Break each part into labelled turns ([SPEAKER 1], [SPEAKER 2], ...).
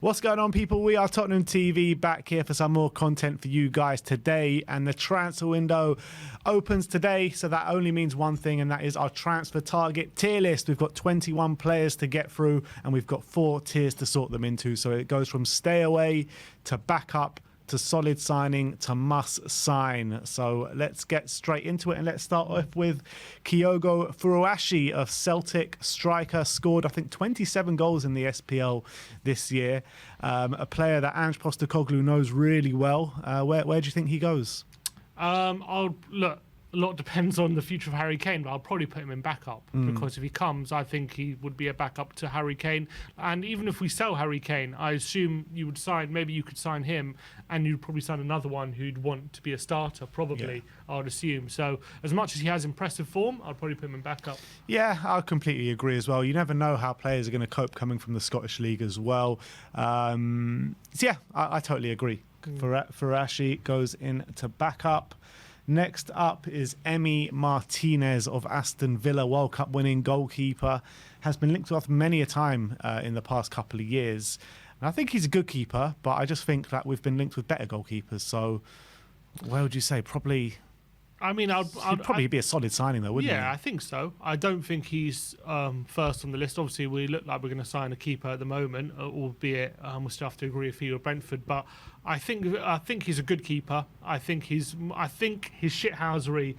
[SPEAKER 1] What's going on, people? We are Tottenham TV, back here for some more content for you guys today. And the transfer window opens today, so that only means one thing, and that is our transfer target tier list. We've got 21 players to get through, and we've got 4 tiers to sort them into. So it goes from stay away to backup to solid signing to must sign. So let's get straight into it, and let's start off with Kyogo Furuhashi of Celtic, striker, scored I think 27 goals in the SPL this year. A player that Ange Postecoglou knows really well. Where do you think he goes? A lot depends on the future of Harry Kane, but I'll probably put him in backup because if he comes, I think he would be a backup to Harry Kane. And even if we sell Harry Kane, I assume you would sign, maybe you could sign him and you'd probably sign another one who'd want to be a starter, probably, I would assume. So as much as he has impressive form, I'd probably put him in backup. Yeah, I completely agree as well. You never know how players are going to cope coming from the Scottish League as well. So yeah, I totally agree. Furuhashi goes into backup. Next up is Emiliano Martinez of Aston Villa, World Cup winning goalkeeper. Has been linked to us many a time in the past couple of years. And I think he's a good keeper, but I just think that we've been linked with better goalkeepers. So where would you say? Probably... I mean, I'd probably be a solid signing, though, wouldn't he? Yeah, I think so. I don't think he's first on the list. Obviously, we look like we're going to sign a keeper at the moment, albeit we'll still have to agree if he or Brentford. But I think he's a good keeper. I think his shithousery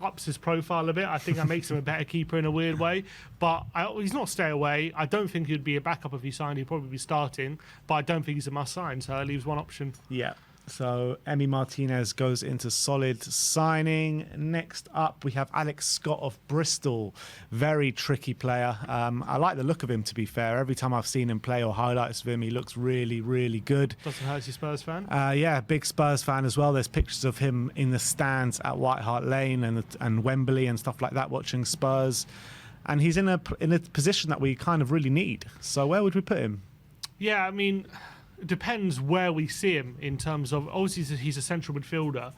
[SPEAKER 1] ups his profile a bit. I think that makes him a better keeper in a weird way. But he's not stay away. I don't think he'd be a backup if he signed. He'd probably be starting. But I don't think he's a must sign. So that leaves one option. Yeah. So Emiliano Martinez goes into solid signing. Next up, we have Alex Scott of Bristol. Very tricky player. I like the look of him, to be fair. Every time I've seen him play or highlights of him, he looks really, really good. Doesn't hurt, you Spurs fan? Yeah, big Spurs fan as well. There's pictures of him in the stands at White Hart Lane and Wembley and stuff like that, watching Spurs. And he's in a position that we kind of really need. So where would we put him? Yeah, I mean... It depends where we see him in terms of, obviously he's a central midfielder.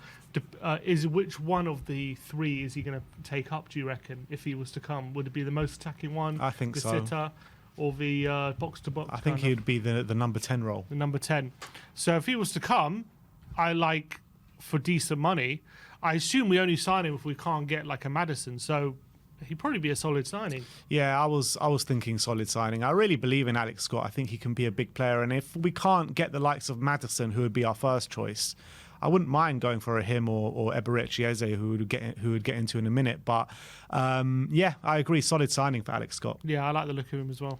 [SPEAKER 1] Which one of the 3 is he going to take up, do you reckon, if he was to come? Would it be the most attacking one? I think so. The sitter or the box-to-box? I think he would be the number 10 role. The number 10. So if he was to come, for decent money, I assume we only sign him if we can't get like a Maddison. So he'd probably be a solid signing. Yeah, I was thinking solid signing. I really believe in Alex Scott. I think he can be a big player. And if we can't get the likes of Maddison, who would be our first choice, I wouldn't mind going for him or Eberechi Eze, who would get into in a minute. But yeah, I agree. Solid signing for Alex Scott. Yeah, I like the look of him as well.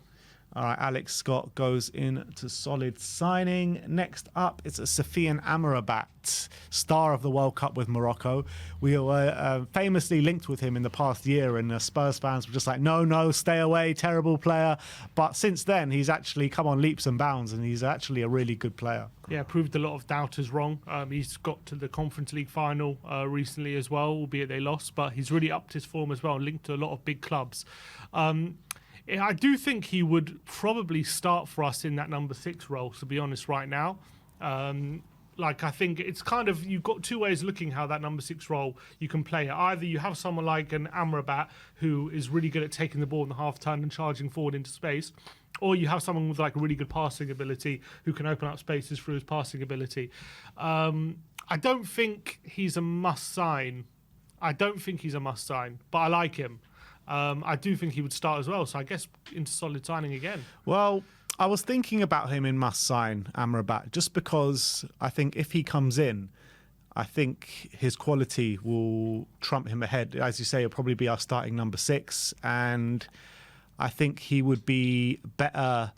[SPEAKER 1] All right, Alex Scott goes into solid signing. Next up, it's Sofyan Amrabat, star of the World Cup with Morocco. We were famously linked with him in the past year, and Spurs fans were just like, no, stay away, terrible player. But since then, he's actually come on leaps and bounds, and he's actually a really good player. Yeah, proved a lot of doubters wrong. He's got to the Conference League final recently as well, albeit they lost, but he's really upped his form as well, linked to a lot of big clubs. I do think he would probably start for us in that number 6 role, to be honest, right now. I think it's kind of, you've got 2 ways looking how that number 6 role you can play it. Either you have someone like an Amrabat who is really good at taking the ball in the half turn and charging forward into space, or you have someone with like really good passing ability who can open up spaces through his passing ability. I don't think he's a must sign. But I like him. I do think he would start as well, so I guess into solid signing again. Well, I was thinking about him in must sign, Amrabat, just because I think if he comes in, I think his quality will trump him ahead. As you say, he'll probably be our starting number 6, and I think he would be better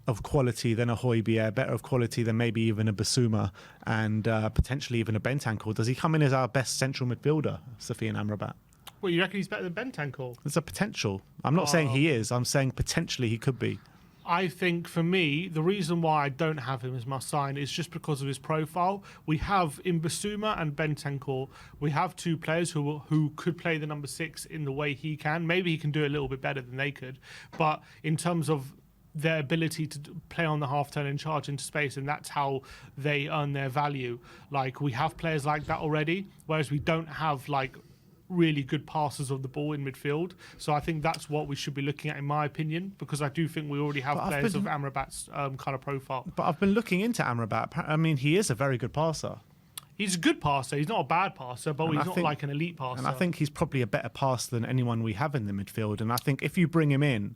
[SPEAKER 1] of quality than a Højbjerg, better of quality than maybe even a Basuma, and potentially even a Bentancur. Does he come in as our best central midfielder, Sofyan Amrabat? Well, you reckon he's better than Bentancur? There's a potential. I'm not saying he is. I'm saying potentially he could be. I think for me, the reason why I don't have him as must sign is just because of his profile. We have in Basuma and Bentancur, we have 2 players who could play the number 6 in the way he can. Maybe he can do it a little bit better than they could. But in terms of their ability to play on the half turn and charge into space, and that's how they earn their value. Like, we have players like that already, whereas we don't have like really good passers of the ball in midfield. So I think that's what we should be looking at, in my opinion, because I do think we already have players of Amrabat's kind of profile.
[SPEAKER 2] But I've been looking into Amrabat. I mean, he is a very good passer.
[SPEAKER 1] He's a good passer. He's not a bad passer, but he's not like an elite passer.
[SPEAKER 2] And I think he's probably a better passer than anyone we have in the midfield. And I think if you bring him in,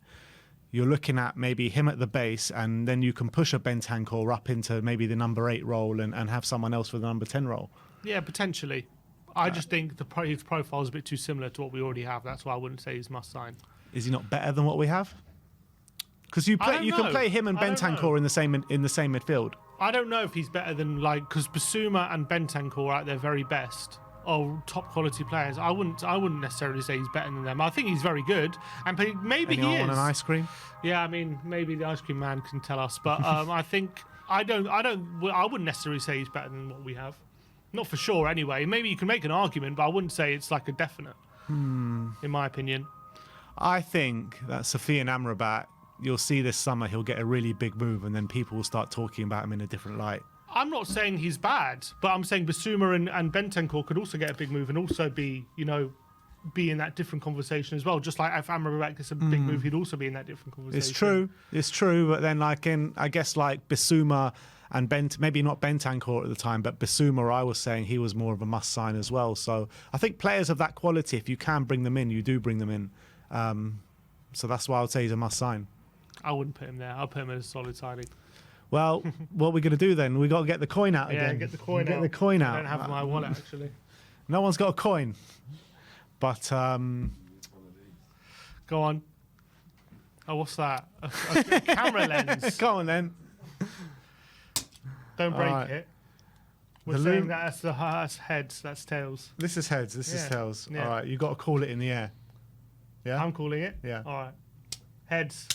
[SPEAKER 2] you're looking at maybe him at the base, and then you can push a Bentancur up into maybe the number 8 role and have someone else for the number 10 role.
[SPEAKER 1] Yeah, potentially. I just think his profile is a bit too similar to what we already have. That's why I wouldn't say he's must sign.
[SPEAKER 2] Is he not better than what we have? Because you can play him and Bentancur in the same midfield.
[SPEAKER 1] I don't know if he's better than, because Bissouma and Bentancur are at their very best, are top quality players. I wouldn't necessarily say he's better than them. I think he's very good, and maybe he is.
[SPEAKER 2] Want an ice cream?
[SPEAKER 1] Yeah, I mean, maybe the ice cream man can tell us, but I think I wouldn't necessarily say he's better than what we have. Not for sure, anyway. Maybe you can make an argument, but I wouldn't say it's like a definite. In my opinion,
[SPEAKER 2] I think that Sofyan Amrabat, you'll see this summer he'll get a really big move, and then people will start talking about him in a different light.
[SPEAKER 1] I'm not saying he's bad, but I'm saying Bissouma and Bentancur could also get a big move and also be in that different conversation as well. Just like if Amrabat gets a big move, he'd also be in that different conversation.
[SPEAKER 2] It's true. But then, I guess Bissouma and maybe not Bentancur at the time, but Bissouma, I was saying he was more of a must sign as well. So I think players of that quality, if you can bring them in, you do bring them in. So that's why I would say he's a must sign.
[SPEAKER 1] I wouldn't put him there. I'll put him as a solid signing.
[SPEAKER 2] Well, what are we going to do then? We've got to get the coin out again.
[SPEAKER 1] Yeah, get the coin out.
[SPEAKER 2] Get the coin out.
[SPEAKER 1] I don't have my wallet, actually.
[SPEAKER 2] No one's got a coin. But,
[SPEAKER 1] go on. Oh, what's that? A camera lens.
[SPEAKER 2] Go on, then.
[SPEAKER 1] Don't break it. We're saying that's heads, that's tails.
[SPEAKER 2] This is heads, this is tails.
[SPEAKER 1] Yeah.
[SPEAKER 2] All right, you've got to call it in the air. Yeah?
[SPEAKER 1] I'm calling it?
[SPEAKER 2] Yeah.
[SPEAKER 1] All right. Heads.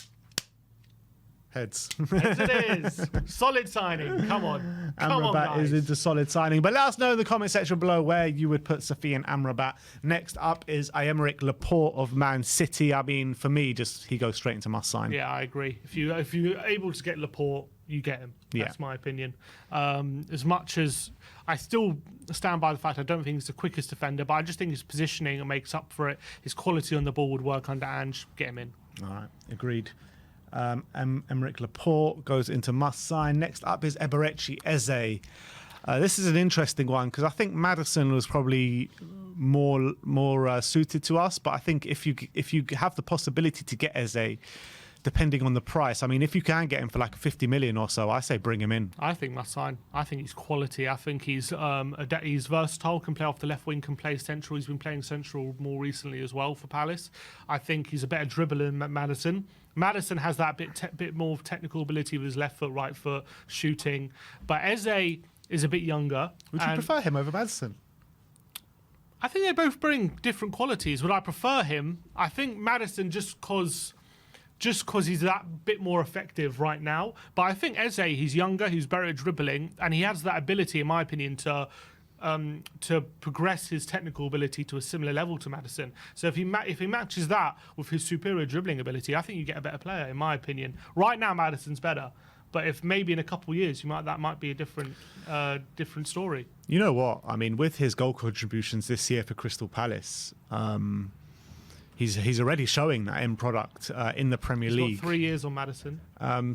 [SPEAKER 2] Heads.
[SPEAKER 1] Heads it is. Solid signing. Come on.
[SPEAKER 2] Amrabat is into solid signing. But let us know in the comment section below where you would put Sofyan Amrabat. Next up is Aymeric Laporte of Man City. I mean, for me, he goes straight into must sign.
[SPEAKER 1] Yeah, I agree. If you're able to get Laporte, you get him. That's my opinion. As much as I still stand by the fact I don't think he's the quickest defender, but I just think his positioning makes up for it. His quality on the ball would work under Ange. Get him in.
[SPEAKER 2] All right, agreed. Aymeric Laporte goes into must sign. Next up is Eberechi Eze. This is an interesting one because I think Maddison was probably more suited to us, but I think if you have the possibility to get Eze, depending on the price, I mean, if you can get him for like 50 million or so, I say bring him in.
[SPEAKER 1] I think must sign. I think he's quality. I think he's versatile, can play off the left wing, can play central. He's been playing central more recently as well for Palace. I think he's a better dribbler than Maddison. Maddison has that bit more technical ability with his left foot, right foot, shooting. But Eze is a bit younger.
[SPEAKER 2] Would you prefer him over Maddison?
[SPEAKER 1] I think they both bring different qualities. Would I prefer him? I think Maddison just because he's that bit more effective right now. But I think Eze, he's younger, he's better at dribbling, and he has that ability, in my opinion, to progress his technical ability to a similar level to Maddison. So if he matches that with his superior dribbling ability, I think you get a better player, in my opinion. Right now, Maddison's better. But if maybe in a couple of years, that might be a different story. You know what? I mean, with his goal contributions this year for Crystal Palace, he's already showing that end product in the Premier League. He's got 3 years on Maddison.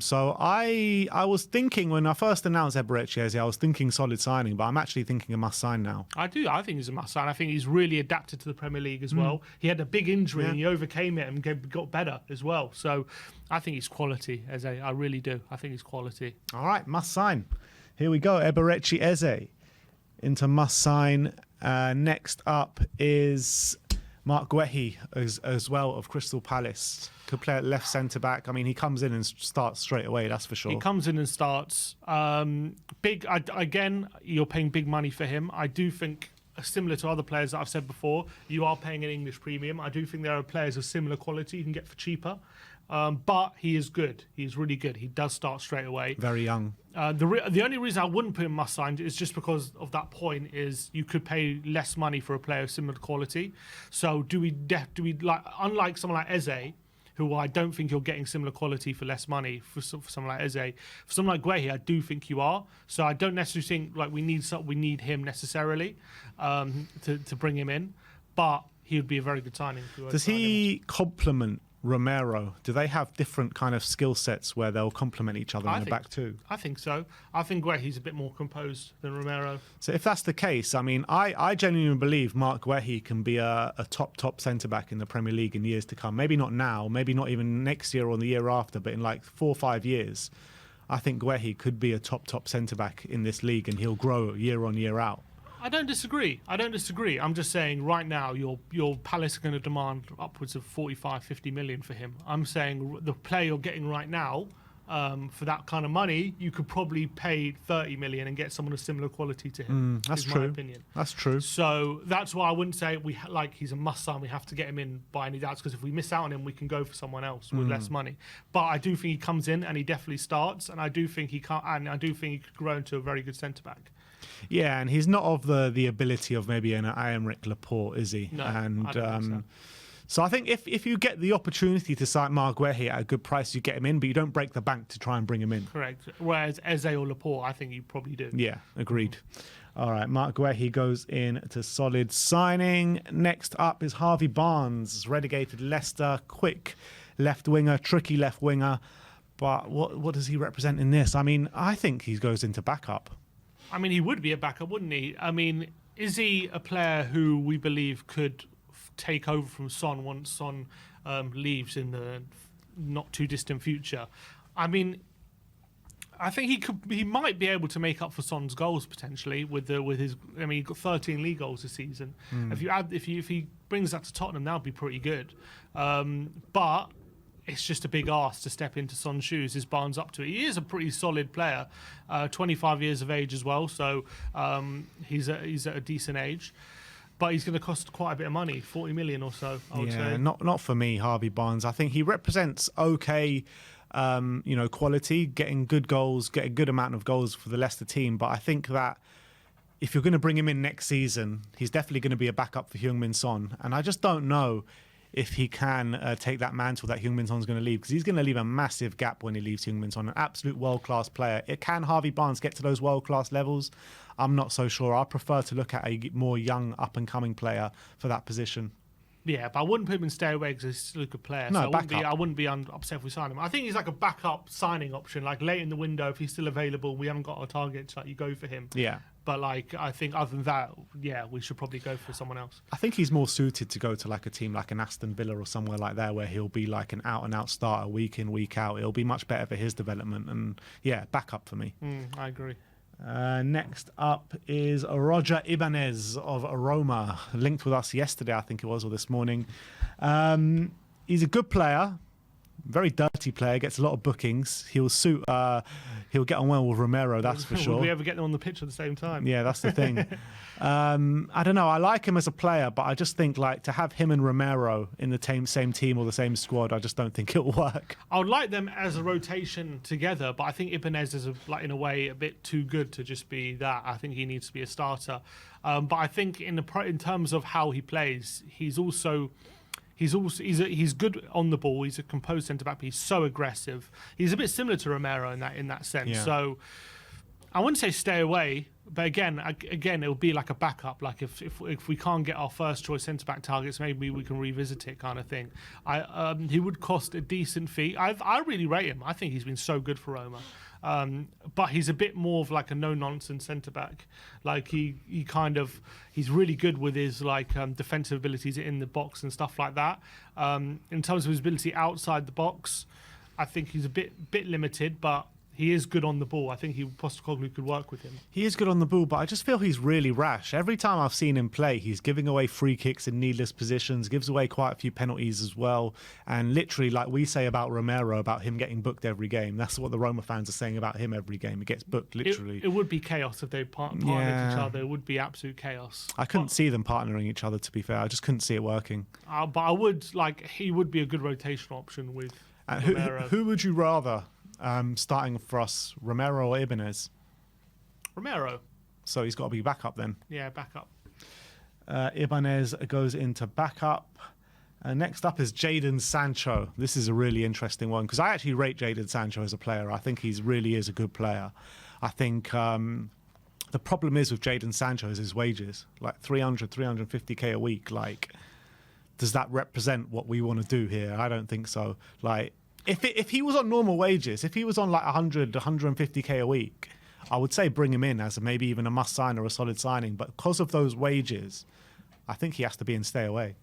[SPEAKER 1] So I was thinking when I first announced Eberechi Eze, I was thinking solid signing, but I'm actually thinking a must sign now. I think he's a must sign. I think he's really adapted to the Premier League as well. He had a big injury and he overcame it and got better as well. So I think he's quality, Eze. I really do. I think he's quality. All right, must sign. Here we go. Eberechi Eze into must sign. Next up is Mark Guehi as well of Crystal Palace. Could play at left centre-back. I mean, he comes in and starts straight away, that's for sure. He comes in and starts. Again, you're paying big money for him. I do think, similar to other players that I've said before, you are paying an English premium. I do think there are players of similar quality you can get for cheaper. But he is good. He's really good. He does start straight away. Very young. The only reason I wouldn't put him must sign is just because of that point is you could pay less money for a player of similar quality. So do we like, unlike someone like Eze, who I don't think you're getting similar quality for less money for someone like Eze. For someone like Guehi, I do think you are. So I don't necessarily think like we need him necessarily to bring him in. But he would be a very good signing. If we were to
[SPEAKER 2] Does
[SPEAKER 1] sign him.
[SPEAKER 2] he complement Romero? Do they have different kind of skill sets where they'll complement each other in the back two?
[SPEAKER 1] I think so. I think Guehi's a bit more composed than Romero.
[SPEAKER 2] So if that's the case, I mean, I genuinely believe Mark Guehi can be a top centre-back in the Premier League in years to come. Maybe not now, maybe not even next year or the year after, but in like 4 or 5 years, I think Guehi could be a top centre-back in this league, and he'll grow year on, year out.
[SPEAKER 1] I don't disagree. I'm just saying right now your Palace are going to demand upwards of 45, 50 million for him. I'm saying the player you're getting right now, for that kind of money, you could probably pay 30 million and get someone of similar quality to him.
[SPEAKER 2] That's
[SPEAKER 1] is
[SPEAKER 2] true.
[SPEAKER 1] my opinion.
[SPEAKER 2] That's true.
[SPEAKER 1] So that's why I wouldn't say he's a must sign. We have to get him in by any doubts, because if we miss out on him, we can go for someone else with less money. But I do think he comes in and he definitely starts, and I do think he could grow into a very good centre back.
[SPEAKER 2] Yeah, and he's not of the ability of maybe an Aymeric Laporte, is he?
[SPEAKER 1] No,
[SPEAKER 2] and
[SPEAKER 1] I don't think
[SPEAKER 2] so I think if you get the opportunity to sign Mark Guehi at a good price, you get him in, but you don't break the bank to try and bring him in.
[SPEAKER 1] Correct. Whereas Eze or Laporte, I think you probably do.
[SPEAKER 2] Yeah, agreed. All right, Mark Guehi goes in to solid signing. Next up is Harvey Barnes, relegated Leicester, quick left winger, tricky left winger. But what does he represent in this? I mean, I think he goes into backup.
[SPEAKER 1] I mean, he would be a backup, wouldn't he? I mean, is he a player who we believe could take over from Son once Son leaves in the not too distant future? I mean, I think he might be able to make up for Son's goals potentially with his. I mean, he got 13 league goals this season. If he brings that to Tottenham, that would be pretty good. But it's just a big ask to step into Son's shoes. Is Barnes up to it? He is a pretty solid player, 25 years of age as well, so he's at a decent age. But he's going to cost quite a bit of money, 40 million or so, I would say.
[SPEAKER 2] Not for me, Harvey Barnes. I think he represents okay, quality, getting good goals, get a good amount of goals for the Leicester team. But I think that if you're going to bring him in next season, he's definitely going to be a backup for Heung-min Son. And I just don't know if he can take that mantle that Heung-min Son's going to leave, because he's going to leave a massive gap when he leaves Heung-min Son, an absolute world-class player. Can Harvey Barnes get to those world-class levels? I'm not so sure. I prefer to look at a more young, up-and-coming player for that position.
[SPEAKER 1] Yeah, but I wouldn't put him in stay away because he's still a good player.
[SPEAKER 2] No,
[SPEAKER 1] so I wouldn't be upset if we sign him. I think he's like a backup signing option, like late in the window if he's still available. We haven't got our targets, like you go for him.
[SPEAKER 2] Yeah.
[SPEAKER 1] But like I think other than that, yeah, we should probably go for someone else.
[SPEAKER 2] I think he's more suited to go to like a team like an Aston Villa or somewhere like that, where he'll be like an out-and-out starter week in, week out. It'll be much better for his development. And yeah, backup for me.
[SPEAKER 1] I agree.
[SPEAKER 2] Next up is Roger Ibanez of Roma, linked with us yesterday, I think it was, or this morning. He's a good player, very dirty player, gets a lot of bookings. He'll get on well with Romero, that's for sure.
[SPEAKER 1] Will we ever get them on the pitch at the same time?
[SPEAKER 2] Yeah, that's the thing. I don't know. I like him as a player, but I just think like to have him and Romero in the same team or the same squad, I just don't think it'll work.
[SPEAKER 1] I would like them as a rotation together, but I think Ibanez is in a way a bit too good to just be that. I think he needs to be a starter. But I think in terms of how he plays, he's good on the ball. He's a composed centre back. But he's so aggressive. He's a bit similar to Romero in that sense.
[SPEAKER 2] Yeah.
[SPEAKER 1] So I wouldn't say stay away, but again, it would be like a backup. Like if we can't get our first choice centre back targets, maybe we can revisit it, kind of thing. He would cost a decent fee. I really rate him. I think he's been so good for Roma. But he's a bit more of like a no-nonsense centre-back. Like he's really good with his defensive abilities in the box and stuff like that. In terms of his ability outside the box, I think he's a bit limited, but he is good on the ball. I think Postecoglou could work with him.
[SPEAKER 2] He is good on the ball, but I just feel he's really rash. Every time I've seen him play, he's giving away free kicks in needless positions, gives away quite a few penalties as well. And literally, like we say about Romero, about him getting booked every game, that's what the Roma fans are saying about him every game. He gets booked, literally.
[SPEAKER 1] It would be chaos if they partnered each other. It would be absolute chaos.
[SPEAKER 2] I couldn't see them partnering each other, to be fair. I just couldn't see it working.
[SPEAKER 1] But I would, he would be a good rotational option with Romero.
[SPEAKER 2] Who would you rather? Starting for us, Romero or Ibanez?
[SPEAKER 1] Romero.
[SPEAKER 2] So he's got to be backup then.
[SPEAKER 1] Yeah, backup.
[SPEAKER 2] Ibanez goes into backup. Next up is Jadon Sancho. This is a really interesting one because I actually rate Jadon Sancho as a player. I think he really is a good player. I think the problem is with Jadon Sancho is his wages, like 300, 350k a week. Like does that represent what we want to do here? I don't think so. Like, if he was on normal wages, if he was on like 100, 150k a week, I would say bring him in as maybe even a must sign or a solid signing. But because of those wages, I think he has to be in stay away.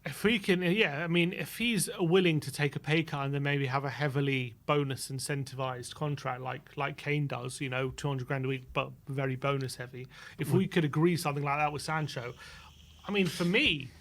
[SPEAKER 1] If we can, yeah, I mean, if he's willing to take a pay cut and then maybe have a heavily bonus incentivized contract like Kane does, 200 grand a week, but very bonus heavy. If we could agree something like that with Sancho, I mean, for me,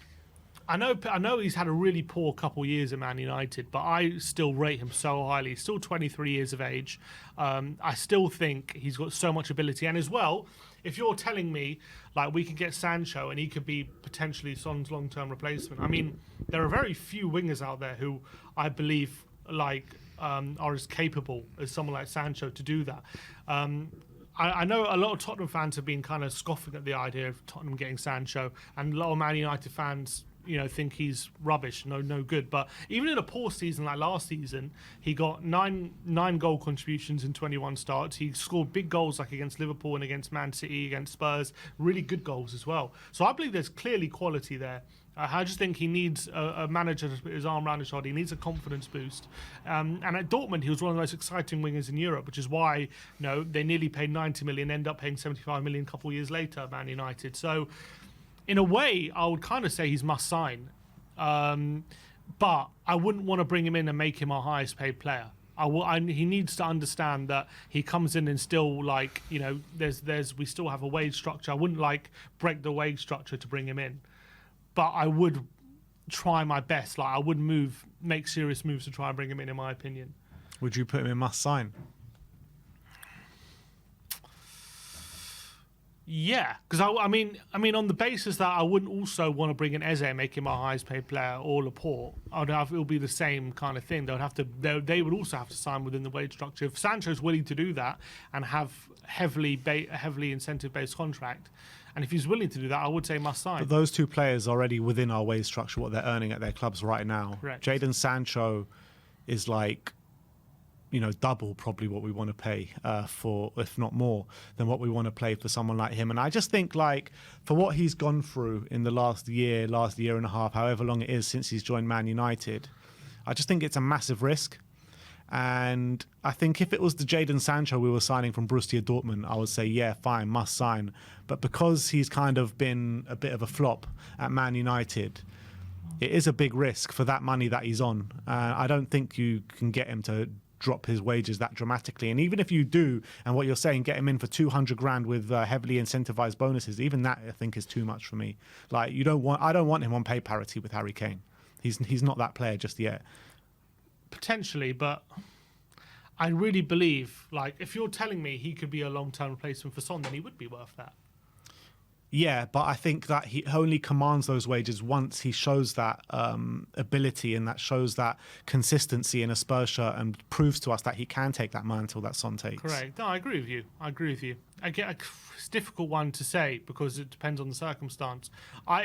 [SPEAKER 1] I know he's had a really poor couple years at Man United, but I still rate him so highly. He's still 23 years of age. I still think he's got so much ability. And as well, if you're telling me like we could get Sancho and he could be potentially Son's long-term replacement, I mean, there are very few wingers out there who I believe are as capable as someone like Sancho to do that. I know a lot of Tottenham fans have been kind of scoffing at the idea of Tottenham getting Sancho, and a lot of Man United fans think he's rubbish, no good. But even in a poor season like last season, he got nine goal contributions in 21 starts. He scored big goals like against Liverpool and against Man City, against Spurs, really good goals as well. So I believe there's clearly quality there. I just think he needs a manager to put his arm around his shoulder. He needs a confidence boost. And at Dortmund, he was one of the most exciting wingers in Europe, which is why they nearly paid 90 million, end up paying 75 million a couple of years later at Man United. So in a way, I would kind of say he's must sign. But I wouldn't want to bring him in and make him our highest paid player. He needs to understand that he comes in and still we still have a wage structure. I wouldn't break the wage structure to bring him in, but I would try my best. I would make serious moves to try and bring him in my opinion.
[SPEAKER 2] Would you put him in must sign?
[SPEAKER 1] Yeah, because I mean, on the basis that I wouldn't also want to bring in Eze and make him our highest paid player or Laporte, it'll be the same kind of thing. They would also have to sign within the wage structure. If Sancho's willing to do that and have heavily incentive based contract, and if he's willing to do that, I would say must sign.
[SPEAKER 2] But those two players are already within our wage structure, what they're earning at their clubs right now.
[SPEAKER 1] Correct.
[SPEAKER 2] Jadon Sancho is double probably what we want to pay for, if not more, than what we want to pay for someone like him. And I just think for what he's gone through in the last year and a half, however long it is since he's joined Man United, I just think it's a massive risk. And I think if it was the Jadon Sancho we were signing from Borussia Dortmund, I would say, yeah, fine, must sign. But because he's kind of been a bit of a flop at Man United, it is a big risk for that money that he's on. I don't think you can get him to drop his wages that dramatically. And even if you do, and what you're saying, get him in for 200 grand with heavily incentivized bonuses, even that I think is too much for me. I don't want him on pay parity with Harry Kane. He's not that player just yet.
[SPEAKER 1] Potentially, but I really believe if you're telling me he could be a long-term replacement for Son, then he would be worth that.
[SPEAKER 2] Yeah, but I think that he only commands those wages once he shows that ability and that shows that consistency in a Spurs shirt and proves to us that he can take that mantle that Son takes.
[SPEAKER 1] Correct. No, I agree with you. It's a difficult one to say because it depends on the circumstance.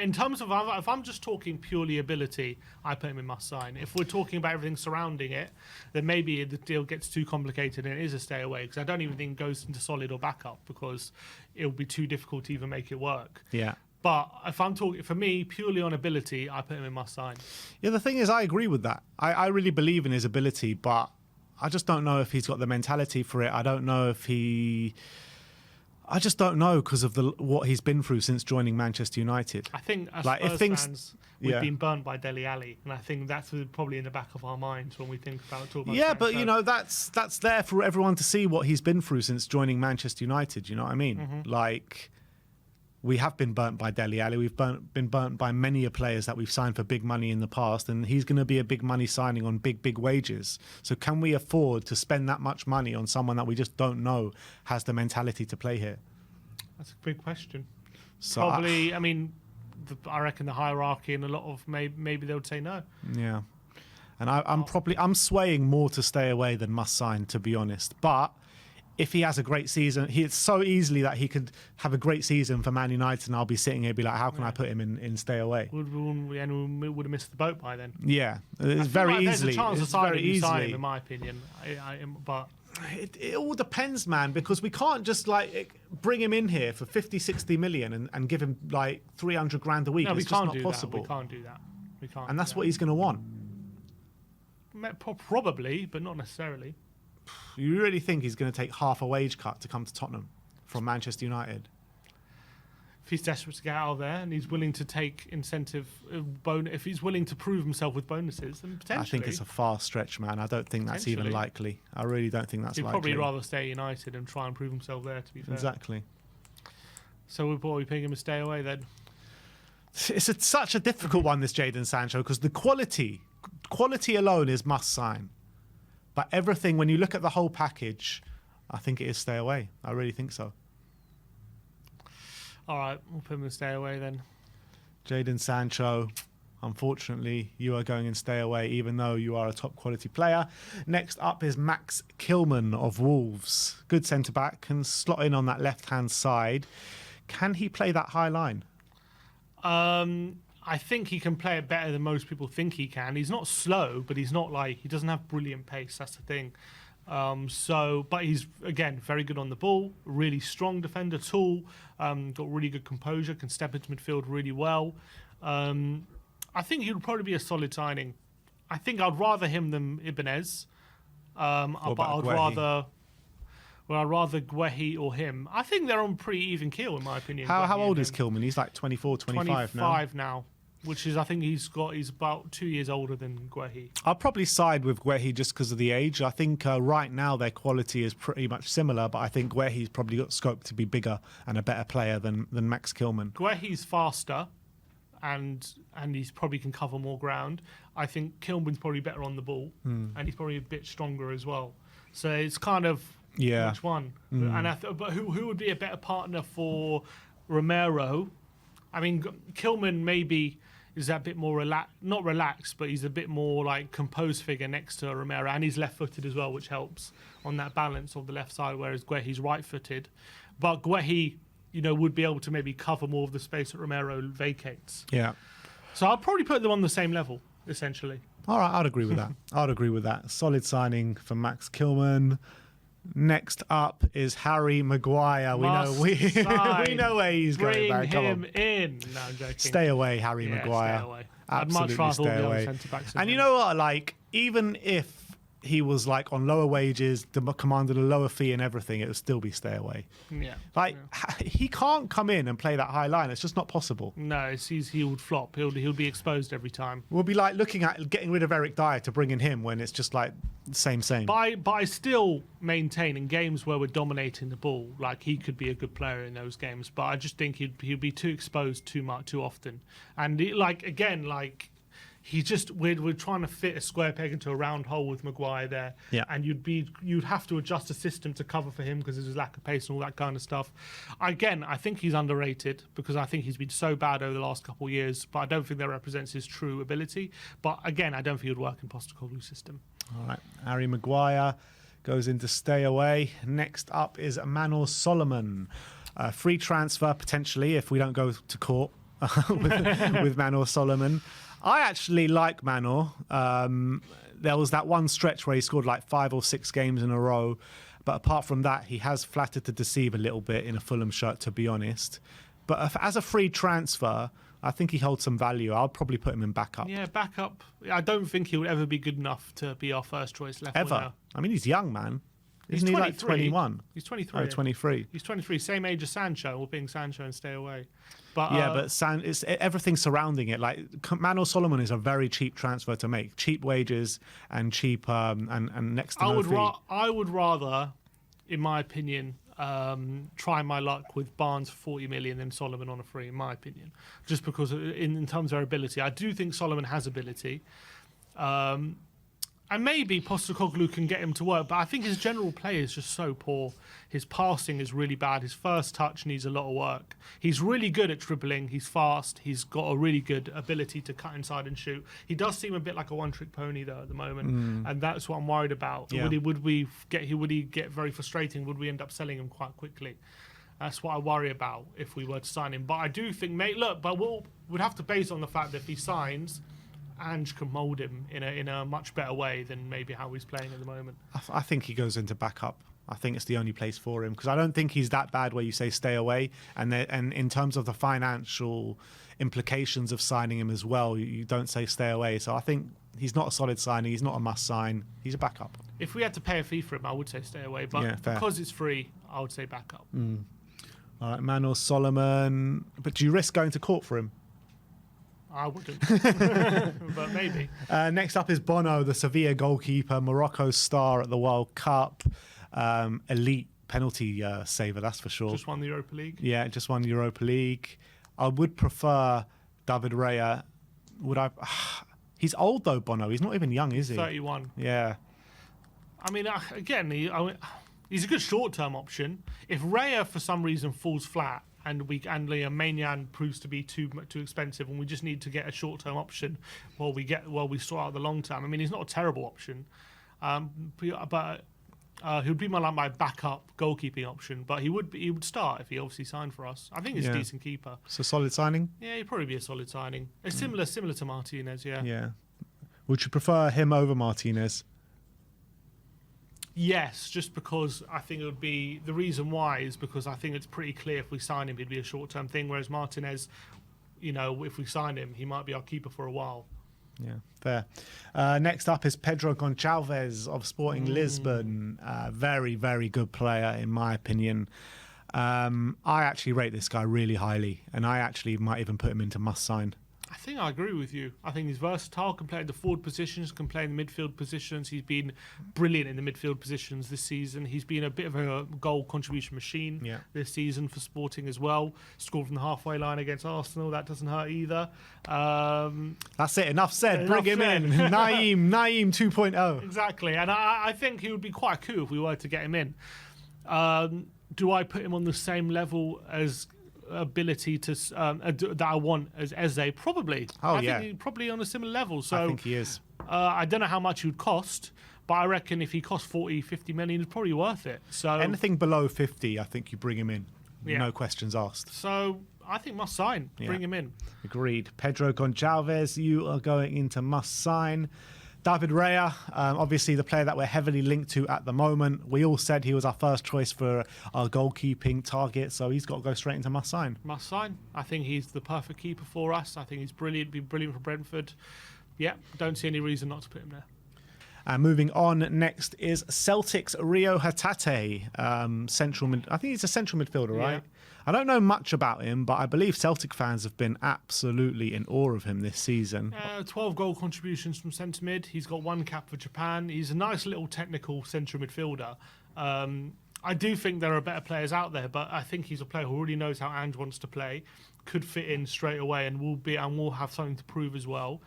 [SPEAKER 1] In terms of if I'm just talking purely ability, I put him in must sign. If we're talking about everything surrounding it, then maybe the deal gets too complicated and it is a stay away, because I don't even think it goes into solid or backup because it'll be too difficult to even make it work.
[SPEAKER 2] Yeah.
[SPEAKER 1] But if I'm talking, for me, purely on ability, I put him in must sign.
[SPEAKER 2] Yeah, the thing is, I agree with that. I really believe in his ability, but I just don't know if he's got the mentality for it. I don't know if I just don't know because of what he's been through since joining Manchester United.
[SPEAKER 1] I think as Spurs fans, we've been burnt by Dele Alli, and I think that's probably in the back of our minds when we think about talking about.
[SPEAKER 2] Yeah, but that's there for everyone to see what he's been through since joining Manchester United. You know what I mean? Mm-hmm. We have been burnt by Dele Alli. We've been burnt by many players that we've signed for big money in the past, and he's going to be a big money signing on big wages. So can we afford to spend that much money on someone that we just don't know has the mentality to play here?
[SPEAKER 1] That's a big question.
[SPEAKER 2] So
[SPEAKER 1] probably, I reckon the hierarchy and a lot of maybe they would say no.
[SPEAKER 2] Yeah, and I'm swaying more to stay away than must sign, to be honest. But if he has a great season, it's so easily that he could have a great season for Man United, and I'll be sitting here and be like, how can I put him in stay away?
[SPEAKER 1] We would have missed the boat by then.
[SPEAKER 2] Yeah, it's very easily.
[SPEAKER 1] There's a chance of signing him, in my opinion. But
[SPEAKER 2] It all depends, man, because we can't just like bring him in here for 50, 60 million and give him like 300 grand a week.
[SPEAKER 1] No,
[SPEAKER 2] it's
[SPEAKER 1] we can't
[SPEAKER 2] just not
[SPEAKER 1] do
[SPEAKER 2] possible.
[SPEAKER 1] that. We can't do that. We can't.
[SPEAKER 2] And that's what he's going to want.
[SPEAKER 1] Probably, but not necessarily.
[SPEAKER 2] You really think he's going to take half a wage cut to come to Tottenham from Manchester United?
[SPEAKER 1] If he's desperate to get out of there and he's willing to take incentive if he's willing to prove himself with bonuses, then potentially.
[SPEAKER 2] I think it's a far stretch, man. I don't think that's even likely. I really don't think that's
[SPEAKER 1] He'd
[SPEAKER 2] likely.
[SPEAKER 1] probably rather stay at United and try and prove himself there, to be fair.
[SPEAKER 2] Exactly.
[SPEAKER 1] So what are we paying him to stay away then?
[SPEAKER 2] It's such a difficult one, this Jadon Sancho, because the quality alone is must sign. But everything, when you look at the whole package, I think it is stay away. I really think so.
[SPEAKER 1] All right, we'll put him in stay away then.
[SPEAKER 2] Jadon Sancho, unfortunately, you are going in stay away, even though you are a top quality player. Next up is Max Kilman of Wolves. Good centre-back, can slot in on that left-hand side. Can he play that high line?
[SPEAKER 1] I think he can play it better than most people think he can. He's not slow, but he's not like, he doesn't have brilliant pace. That's the thing. But he's, again, very good on the ball, really strong defender, tall, got really good composure, can step into midfield really well. I think he would probably be a solid signing. I think I'd rather him than Ibanez. But I'd rather Guehi or him. I think they're on pretty even keel, in my opinion.
[SPEAKER 2] How old is Kilman? He's like 24, 25 now.
[SPEAKER 1] 25 now. Which is, I think he's about 2 years older than Guehi.
[SPEAKER 2] I'll probably side with Guehi just because of the age. I think right now their quality is pretty much similar, but I think Guehi's probably got scope to be bigger and a better player than Max Kilman.
[SPEAKER 1] Guehi's faster, and he's probably can cover more ground. I think Kilman's probably better on the ball, and he's probably a bit stronger as well. So it's kind of which one. But who would be a better partner for Romero? I mean, Kilman maybe is that bit more not relaxed, but he's a bit more like composed figure next to Romero, and he's left-footed as well, which helps on that balance of the left side, whereas Guehi's right-footed. But Guehi, would be able to maybe cover more of the space that Romero vacates.
[SPEAKER 2] Yeah.
[SPEAKER 1] So I'll probably put them on the same level, essentially.
[SPEAKER 2] All right, I'd agree with that. Solid signing for Max Kilman. Next up is Harry Maguire. We know where he's going.
[SPEAKER 1] Bring him in. No, I'm joking.
[SPEAKER 2] Stay away, Harry Maguire.
[SPEAKER 1] Stay away.
[SPEAKER 2] Absolutely
[SPEAKER 1] I'd much rather
[SPEAKER 2] stay
[SPEAKER 1] all the
[SPEAKER 2] away.
[SPEAKER 1] other centre-backs.
[SPEAKER 2] And you know what? Like, even if he was like on lower wages, commanded a lower fee and everything, it would still be stay away.
[SPEAKER 1] Yeah.
[SPEAKER 2] He can't come in and play that high line. It's just not possible.
[SPEAKER 1] No, he would flop. He'll be exposed every time.
[SPEAKER 2] We'll be like looking at getting rid of Eric Dyer to bring in him when it's just like same.
[SPEAKER 1] But I still maintain in games where we're dominating the ball, like he could be a good player in those games. But I just think he'd be too exposed too often. And we're trying to fit a square peg into a round hole with Maguire there.
[SPEAKER 2] Yeah.
[SPEAKER 1] And you'd have to adjust the system to cover for him because of his lack of pace and all that kind of stuff. Again, I think he's underrated because I think he's been so bad over the last couple of years, but I don't think that represents his true ability. But again, I don't think he'd work in Postecoglou's system.
[SPEAKER 2] All right. Harry Maguire goes into stay away. Next up is Manor Solomon. Free transfer potentially if we don't go to court with Manor Solomon. I actually like Manor. There was that one stretch where he scored like 5 or 6 games in a row. But apart from that, he has flattered to deceive a little bit in a Fulham shirt, to be honest. But as a free transfer, I think he holds some value. I'll probably put him in backup.
[SPEAKER 1] Yeah, backup. I don't think he will ever be good enough to be our first choice left winger.
[SPEAKER 2] Ever. I mean, he's young, man. Isn't he like 21?
[SPEAKER 1] He's 23.
[SPEAKER 2] Oh, 23.
[SPEAKER 1] He's 23, same age as Sancho, or being Sancho and stay away. But
[SPEAKER 2] it's everything surrounding it. Like Manor Solomon is a very cheap transfer to make. Cheap wages and cheap and next to no fee.
[SPEAKER 1] I would rather, in my opinion, try my luck with Barnes for 40 million than Solomon on a free, in my opinion. Just because in terms of their ability. I do think Solomon has ability. And maybe Postecoglou can get him to work, but I think his general play is just so poor. His passing is really bad. His first touch needs a lot of work. He's really good at dribbling. He's fast. He's got a really good ability to cut inside and shoot. He does seem a bit like a one-trick pony, though, at the moment, and that's what I'm worried about. Yeah. Would he get very frustrating? Would we end up selling him quite quickly? That's what I worry about if we were to sign him. But I do think, we'd have to base on the fact that if he signs Ange can mould him in a much better way than maybe how he's playing at the moment.
[SPEAKER 2] I think he goes into backup. I think it's the only place for him because I don't think he's that bad where you say stay away. And in terms of the financial implications of signing him as well, you don't say stay away. So I think he's not a solid signing. He's not a must sign. He's a backup.
[SPEAKER 1] If we had to pay a fee for him, I would say stay away. But because it's free, I would say backup.
[SPEAKER 2] All right, Manor Solomon. But do you risk going to court for him?
[SPEAKER 1] I wouldn't, but maybe.
[SPEAKER 2] Next up is Bono, the Sevilla goalkeeper, Morocco's star at the World Cup, elite penalty saver, that's for sure.
[SPEAKER 1] Just won the Europa League.
[SPEAKER 2] Yeah, just won the Europa League. I would prefer David Raya. Would I? He's old though, Bono. He's not even young, is he?
[SPEAKER 1] 31.
[SPEAKER 2] Yeah.
[SPEAKER 1] I mean, again, he's a good short-term option. If Raya for some reason falls flat, and Maignan proves to be too expensive, and we just need to get a short-term option while we sort out the long-term. I mean, he's not a terrible option, but he would be my backup goalkeeping option. But he would start if he obviously signed for us. I think he's a decent keeper.
[SPEAKER 2] So solid signing.
[SPEAKER 1] Yeah, he'd probably be a solid signing. It's similar to Martinez. Yeah.
[SPEAKER 2] Yeah. Would you prefer him over Martinez?
[SPEAKER 1] Yes, just because I think it would be... The reason why is because I think it's pretty clear if we sign him, he'd be a short-term thing, whereas Martinez, if we sign him, he might be our keeper for a while.
[SPEAKER 2] Yeah, fair. Next up is Pedro Goncalves of Sporting Lisbon. Very, very good player, in my opinion. I actually rate this guy really highly, and I actually might even put him into must-sign.
[SPEAKER 1] I think I agree with you. I think he's versatile, can play in the forward positions, can play in the midfield positions. He's been brilliant in the midfield positions this season. He's been a bit of a goal contribution machine this season for Sporting as well. Scored from the halfway line against Arsenal. That doesn't hurt either.
[SPEAKER 2] That's it. Enough said. Bring him in. Naeem 2.0.
[SPEAKER 1] Exactly. And I think he would be quite a coup if we were to get him in. Do I put him on the same level as ability to that I want as Eze? Probably. I think he's probably on a similar level. So
[SPEAKER 2] I think he is.
[SPEAKER 1] I don't know how much he would cost, but I reckon if he cost 40, 50 million, it's probably worth it. So
[SPEAKER 2] anything below 50, I think you bring him in. No questions asked.
[SPEAKER 1] So I think must sign. Bring him in.
[SPEAKER 2] Agreed. Pedro Goncalves, you are going into must sign. David Raya, obviously the player that we're heavily linked to at the moment. We all said he was our first choice for our goalkeeping target, so he's got to go straight into must sign.
[SPEAKER 1] Must sign. I think he's the perfect keeper for us. I think he's brilliant, been brilliant for Brentford. Yeah, don't see any reason not to put him there.
[SPEAKER 2] And moving on, next is Celtic's Reo Hatate, I think he's a central midfielder, right? I don't know much about him, but I believe Celtic fans have been absolutely in awe of him this season.
[SPEAKER 1] 12 goal contributions from centre mid. He's got 1 cap for Japan. He's a nice little technical central midfielder. I do think there are better players out there, but I think he's a player who already knows how Ange wants to play, could fit in straight away, and will have something to prove as well.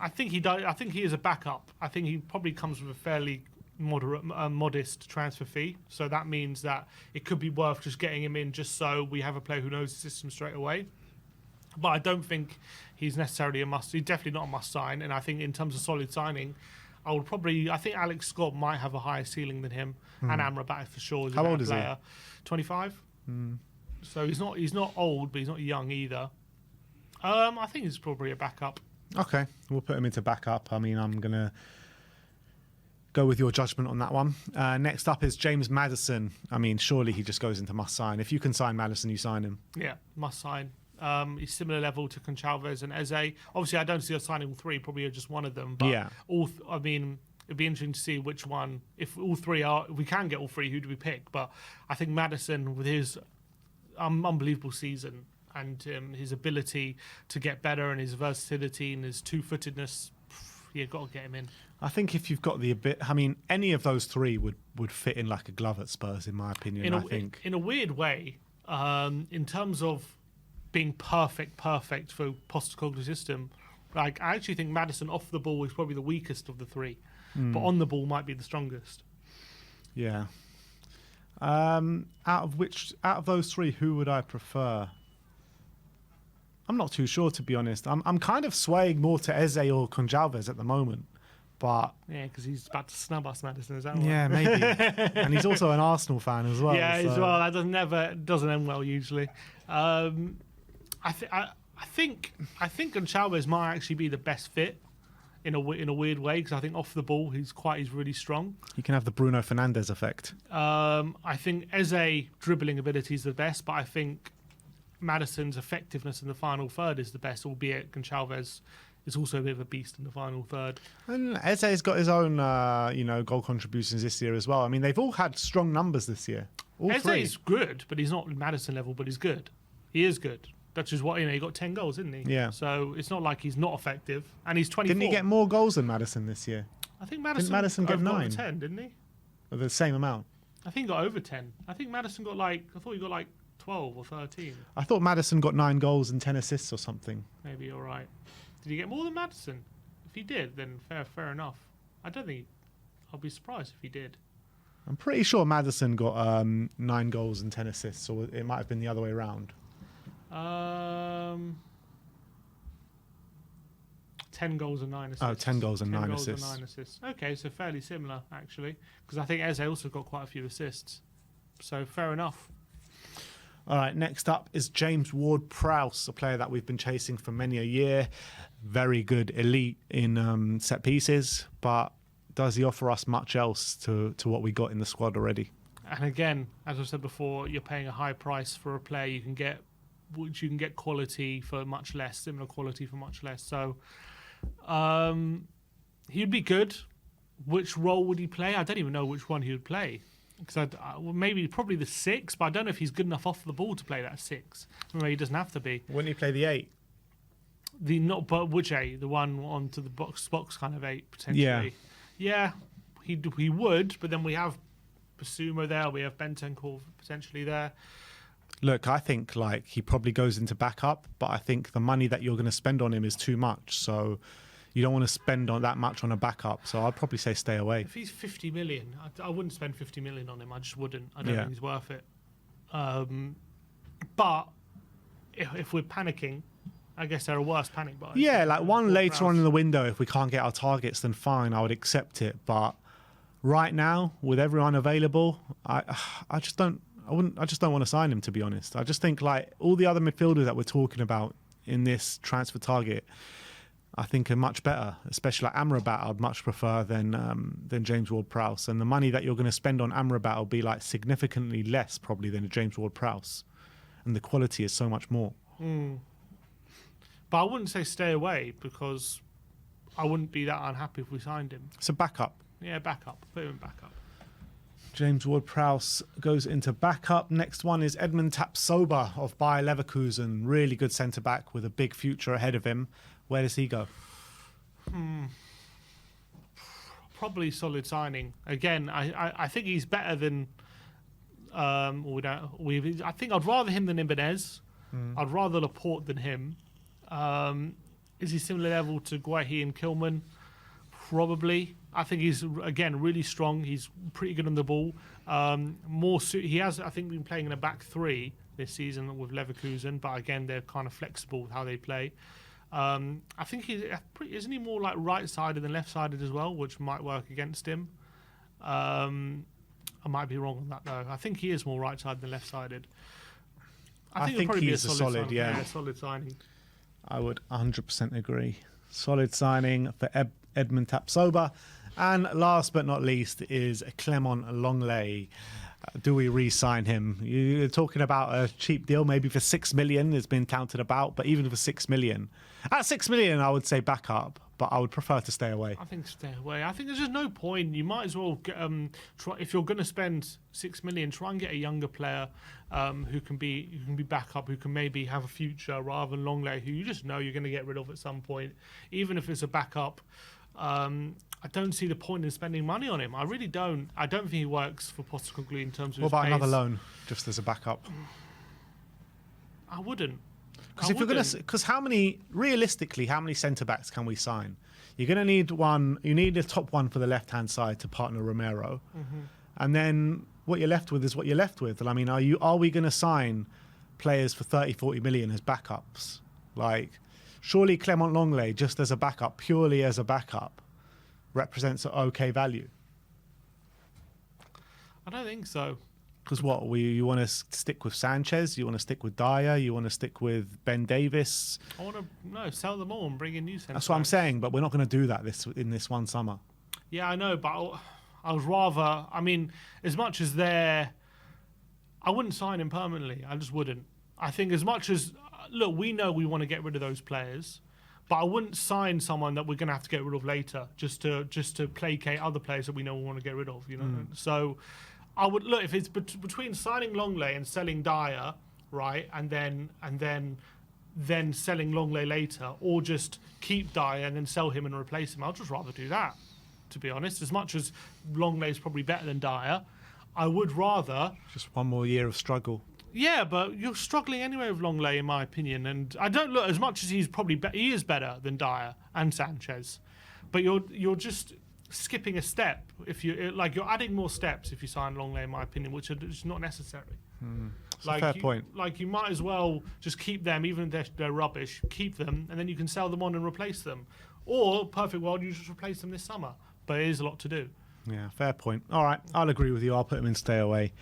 [SPEAKER 1] I think he is a backup. I think he probably comes with a fairly modest transfer fee, so that means that it could be worth just getting him in just so we have a player who knows the system straight away. But I don't think he's necessarily a must. He's definitely not a must sign, and I think in terms of solid signing, I think Alex Scott might have a higher ceiling than him, and Amrabat for sure.
[SPEAKER 2] How old is he?
[SPEAKER 1] 25. So he's not old, but he's not young either. I think he's probably a backup.
[SPEAKER 2] Okay, we'll put him into backup. I mean, I'm gonna go with your judgment on that one. Next up is James Maddison. I mean, surely he just goes into must sign. If you can sign Maddison, you sign him. Yeah,
[SPEAKER 1] must sign. He's similar level to Goncalves and Eze. Obviously, I don't see us signing all 3. Probably just one of them. But I mean, it'd be interesting to see which one. If all 3 are, if we can get all 3, who do we pick? But I think Maddison, with his unbelievable season and his ability to get better and his versatility and his two-footedness, you've got to get him in.
[SPEAKER 2] I think if you've got any of those 3 would fit in like a glove at Spurs, in my opinion.
[SPEAKER 1] In a weird way, in terms of being perfect for Postecoglou's system, like I actually think Maddison off the ball is probably the weakest of the 3, but on the ball might be the strongest.
[SPEAKER 2] Yeah. Out of those 3, who would I prefer? I'm not too sure, to be honest. I'm kind of swaying more to Eze or Goncalves at the moment. But
[SPEAKER 1] yeah, because he's about to snub us, Maddison. Is that right?
[SPEAKER 2] Yeah, maybe. And he's also an Arsenal fan as well.
[SPEAKER 1] Yeah, as well. That doesn't end well usually. I think Goncalves might actually be the best fit in a weird way, because I think off the ball he's really strong.
[SPEAKER 2] You can have the Bruno Fernandes effect.
[SPEAKER 1] I think Eze dribbling ability is the best, but I think Maddison's effectiveness in the final third is the best, albeit Goncalves is also a bit of a beast in the final third.
[SPEAKER 2] And Eze's got his own, goal contributions this year as well. I mean, they've all had strong numbers this year. All
[SPEAKER 1] Eze
[SPEAKER 2] three.
[SPEAKER 1] is good, but he's not Maddison level, but he's good. He is good. That's just what, he got 10 goals, didn't he?
[SPEAKER 2] Yeah.
[SPEAKER 1] So it's not like he's not effective. And he's 24.
[SPEAKER 2] Didn't he get more goals than Maddison this year?
[SPEAKER 1] I think Maddison,
[SPEAKER 2] Maddison get
[SPEAKER 1] got
[SPEAKER 2] 9?
[SPEAKER 1] 10, didn't he?
[SPEAKER 2] Or the same amount?
[SPEAKER 1] I think he got over 10. I think Maddison got I thought he got 12 or 13.
[SPEAKER 2] I thought Maddison got 9 goals and 10 assists or something.
[SPEAKER 1] Maybe you're right. Did he get more than Maddison? If he did, then fair enough. I don't think... I'll be surprised if he did.
[SPEAKER 2] I'm pretty sure Maddison got 9 goals and 10 assists, or it might have been the other way around.
[SPEAKER 1] 10 goals and 9 assists.
[SPEAKER 2] Oh, 10 goals and 9
[SPEAKER 1] goals
[SPEAKER 2] assists.
[SPEAKER 1] And 9 assists. Okay, so fairly similar, actually. Because I think Eze also got quite a few assists. So fair enough.
[SPEAKER 2] All right, next up is James Ward-Prowse, a player that we've been chasing for many a year. Very good, elite in set pieces, but does he offer us much else to what we got in the squad already?
[SPEAKER 1] And again, as I said before, you're paying a high price for a player you can get quality for much less, similar quality for much less. So he'd be good. Which role would he play? I don't even know which one he would play. Because probably the 6, but I don't know if he's good enough off the ball to play that 6. Maybe he doesn't have to be.
[SPEAKER 2] Wouldn't he play the 8?
[SPEAKER 1] But which 8? The one onto the box kind of 8 potentially. Yeah, he would. But then we have Basuma there. We have Bentancur potentially there.
[SPEAKER 2] Look, I think he probably goes into backup, but I think the money that you're going to spend on him is too much. So you don't want to spend on that much on a backup. So I'd probably say stay away.
[SPEAKER 1] If he's 50 million, I wouldn't spend 50 million on him. I just wouldn't. I don't think he's worth it. But if we're panicking, I guess there are worse panic buys.
[SPEAKER 2] Yeah, one later on in the window, if we can't get our targets, then fine, I would accept it. But right now, with everyone available, I just don't want to sign him, to be honest. I just think all the other midfielders that we're talking about in this transfer target, I think are much better, especially Amrabat. I'd much prefer than James Ward-Prowse, and the money that you're going to spend on Amrabat will be significantly less probably than a James Ward-Prowse, and the quality is so much more.
[SPEAKER 1] But I wouldn't say stay away, because I wouldn't be that unhappy if we signed him.
[SPEAKER 2] It's a backup.
[SPEAKER 1] Yeah, backup. Put him in backup.
[SPEAKER 2] James Ward-Prowse goes into backup. Next one is Edmond Tapsoba of Bayer Leverkusen. Really good centre-back with a big future ahead of him. Where does he go?
[SPEAKER 1] Probably solid signing. Again, I think he's better than... I think I'd rather him than Ibanez. I'd rather Laporte than him. Is he similar level to Guehi and Kilman? Probably. I think he's, again, really strong. He's pretty good on the ball. He has, I think, been playing in a back 3 this season with Leverkusen, but again, they're kind of flexible with how they play. I think isn't he more right-sided than left-sided as well, which might work against him. I might be wrong on that, though. I think he is more right-sided than left-sided.
[SPEAKER 2] I think he's a solid,
[SPEAKER 1] solid signing.
[SPEAKER 2] I would 100% agree. Solid signing for Edmond Tapsoba. And last but not least is Clement Lenglet. Do we re-sign him? You're talking about a cheap deal, maybe for 6 million. It's been touted about, but even for 6 million, at 6 million, I would say back up. But I would prefer to stay away.
[SPEAKER 1] I think stay away. I think there's just no point. You might as well get, try, if you're going to spend 6 million, try and get a younger player who can be backup, who can maybe have a future, rather than Lenglet, who you just know you're going to get rid of at some point. Even if it's a backup, I don't see the point in spending money on him. I really don't. I don't think he works for Postecoglou in terms of.
[SPEAKER 2] What about
[SPEAKER 1] his pace.
[SPEAKER 2] another loan, just as a backup?
[SPEAKER 1] I wouldn't.
[SPEAKER 2] Because if you're going to, because realistically, how many centre backs can we sign? You're going to need one. You need a top one for the left hand side to partner Romero, and then what you're left with is what you're left with. And I mean, are we going to sign players for 30, 40 million as backups? Surely Clement Lenglet, just as a backup, purely as a backup, represents an okay value.
[SPEAKER 1] I don't think so.
[SPEAKER 2] Because you want to stick with Sanchez, you want to stick with Dyer, you want to stick with Ben Davis.
[SPEAKER 1] I want to sell them all and bring in new centre.
[SPEAKER 2] That's what I'm saying, but we're not going to do that in this one summer.
[SPEAKER 1] Yeah, I know, but I would rather. I mean, as much as I wouldn't sign him permanently. I just wouldn't. I think as much as look, we know we want to get rid of those players, but I wouldn't sign someone that we're going to have to get rid of later just to placate other players that we know we want to get rid of. You know, so. I would look if it's between signing Lenglet and selling Dyer, right, and then selling Lenglet later, or just keep Dyer and then sell him and replace him. I'd just rather do that, to be honest. As much as Lenglet is probably better than Dyer, I would rather
[SPEAKER 2] just one more year of struggle.
[SPEAKER 1] Yeah, but you're struggling anyway with Lenglet, in my opinion. And I don't look as much as he's probably he is better than Dyer and Sanchez, but you're just skipping a step if you're adding more steps if you sign Lenglet, in my opinion, which are just not necessary.
[SPEAKER 2] It's a fair point.
[SPEAKER 1] Like you might as well just keep them, even if they're rubbish. Keep them, and then you can sell them on and replace them. Or perfect world, you just replace them this summer. But it is a lot to do.
[SPEAKER 2] Yeah, fair point. All right, I'll agree with you. I'll put them in stay away.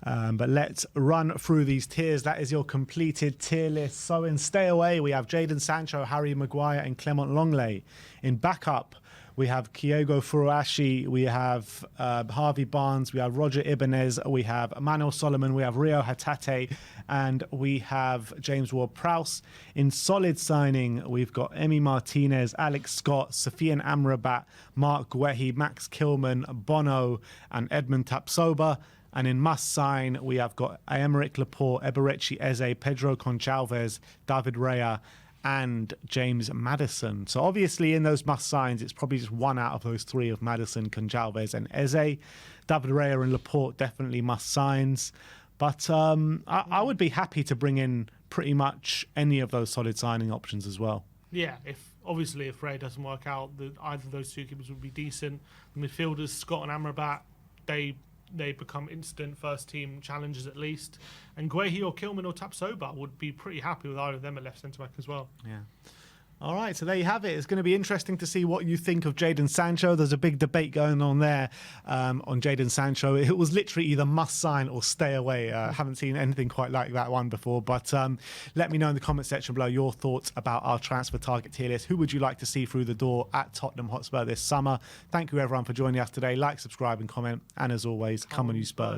[SPEAKER 2] But let's run through these tiers. That is your completed tier list. So in stay away, we have Jadon Sancho, Harry Maguire, and Clement Lenglet. In backup, we have Kyogo Furuhashi, we have Harvey Barnes, we have Roger Ibanez, we have Manor Solomon, we have Reo Hatate, and we have James Ward-Prowse. In solid signing, we've got Emiliano Martinez, Alex Scott, Sofyan Amrabat, Mark Guehi, Max Kilman, Bono, and Edmond Tapsoba. And in must sign, we have got Aymeric, Laporte, Eberechi Eze, Pedro Goncalves, David Raya, and James Maddison. So obviously in those must signs, it's probably just one out of those three of Maddison, Goncalves, and Eze. David Raya and Laporte definitely must signs. But I would be happy to bring in pretty much any of those solid signing options as well.
[SPEAKER 1] Yeah, if Raya doesn't work out, either of those two keepers would be decent. The midfielders, Scott and Amrabat, they become instant first team challengers at least. And Guehi or Kilman or Tapsoba would be pretty happy with either of them at left centre back as well.
[SPEAKER 2] Yeah. All right, so there you have it. It's going to be interesting to see what you think of Jadon Sancho. There's a big debate going on there on Jadon Sancho. It was literally either must sign or stay away. I haven't seen anything quite like that one before. But let me know in the comment section below your thoughts about our transfer target tier list. Who would you like to see through the door at Tottenham Hotspur this summer? Thank you, everyone, for joining us today. Like, subscribe and comment. And as always, come on you Spurs.